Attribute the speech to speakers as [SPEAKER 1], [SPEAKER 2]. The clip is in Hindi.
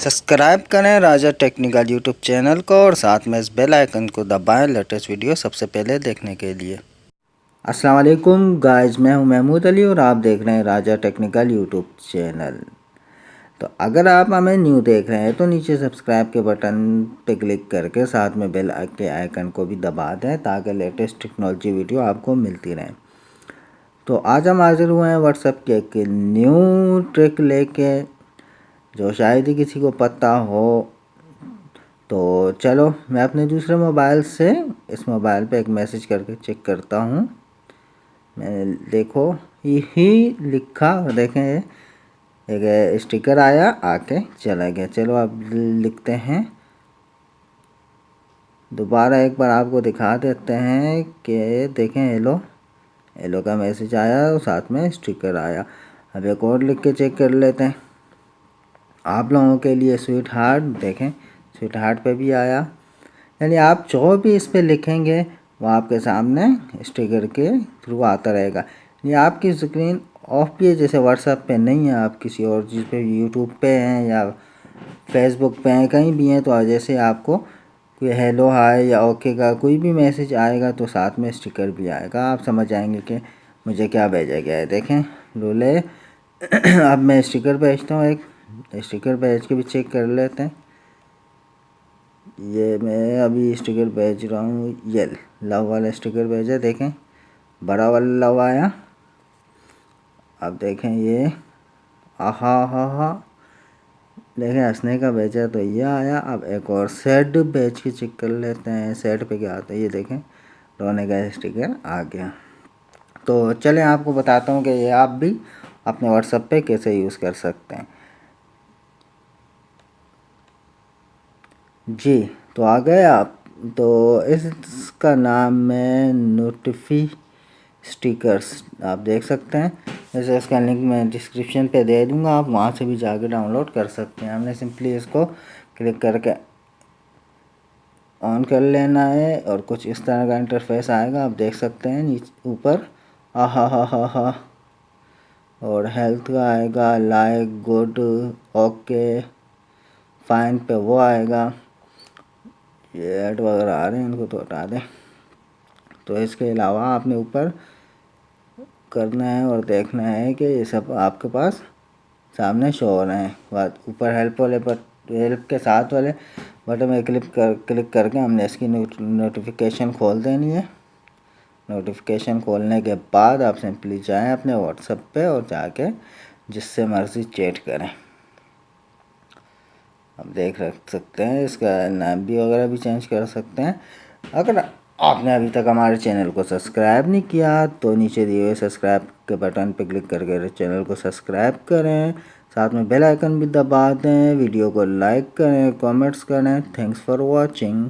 [SPEAKER 1] सब्सक्राइब करें राजा टेक्निकल यूट्यूब चैनल को और साथ में इस बेल आइकन को दबाएं लेटेस्ट वीडियो सबसे पहले देखने के लिए। अस्सलाम वालेकुम गाइस, मैं हूं महमूद अली और आप देख रहे हैं राजा टेक्निकल यूट्यूब चैनल। तो अगर आप हमें न्यू देख रहे हैं तो नीचे सब्सक्राइब के बटन पे क्लिक करके साथ में बेल के आइकन को भी दबा दें ताकि लेटेस्ट टेक्नोलॉजी वीडियो आपको मिलती रहें। तो आज हम हाजिर हुए हैं व्हाट्सएप के एक न्यू ट्रिक लेके जो शायद ही किसी को पता हो। तो चलो मैं अपने दूसरे मोबाइल से इस मोबाइल पे एक मैसेज करके चेक करता हूँ। मैंने देखो यही लिखा, देखें एक स्टिकर आया आके चला गया। चलो अब लिखते हैं दोबारा, एक बार आपको दिखा देते हैं कि देखें हेलो का मैसेज आया और साथ में स्टिकर आया। अब एक और लिख के चेक कर लेते हैं आप लोगों के लिए। स्वीट हार्ट, देखें स्वीट हार्ट पे भी आया। यानी आप जो भी इस पे लिखेंगे वो आपके सामने स्टिकर के थ्रू आता रहेगा। यानी आपकी स्क्रीन ऑफ भी है, जैसे व्हाट्सएप पे नहीं है, आप किसी और चीज़ पे यूट्यूब पे हैं या फेसबुक पे हैं, कहीं भी हैं, तो जैसे आपको कोई हेलो हाय या ओके का कोई भी मैसेज आएगा तो साथ में स्टिकर भी आएगा। आप समझ जाएंगे कि मुझे क्या भेजा गया है। देखें लोले अब मैं स्टिकर भेजता हूँ, एक स्टिकर भेज के भी चेक कर लेते हैं। ये मैं अभी स्टिकर भेज रहा हूँ, ये लव वाला स्टिकर भेजा, देखें बड़ा वाला लव आया। अब देखें ये आहा हा हा, देखें हंसने का भेजा तो ये आया। अब एक और सैड भेज के चेक कर लेते हैं, सैड पे क्या आता है। ये देखें रोने का स्टिकर आ गया। तो चलें आपको बताता हूँ कि ये आप भी अपने व्हाट्सएप पे कैसे यूज़ कर सकते हैं। जी तो आ गए आप। तो इसका नाम है नोटिफी स्टिकर्स, आप देख सकते हैं। जैसे इसका लिंक मैं डिस्क्रिप्शन पे दे दूंगा, आप वहाँ से भी जाकर डाउनलोड कर सकते हैं। हमने सिंपली इसको क्लिक करके ऑन कर लेना है और कुछ इस तरह का इंटरफेस आएगा, आप देख सकते हैं। नीचे ऊपर हा और हेल्थ का आएगा, लाइक गुड ओके फाइन पे वो आएगा। ये ऐड वगैरह आ रहे हैं, इनको तो हटा दें। तो इसके अलावा आपने ऊपर करना है और देखना है कि ये सब आपके पास सामने शो हो रहे हैं। ऊपर हेल्प वाले हेल्प के साथ वाले बटन में क्लिक करके हमने इसकी नोटिफिकेशन खोल देनी है। नोटिफिकेशन खोलने के बाद आप सिंपली जाएं अपने व्हाट्सएप पे और जाके जिससे मर्ज़ी चैट करें। आप देख सकते हैं इसका नाम भी वगैरह भी चेंज कर सकते हैं। अगर आपने अभी तक हमारे चैनल को सब्सक्राइब नहीं किया तो नीचे दिए हुए सब्सक्राइब के बटन पर क्लिक करके चैनल को सब्सक्राइब करें, साथ में बेल आइकन भी दबा दें, वीडियो को लाइक करें, कमेंट्स करें। Thanks for watching.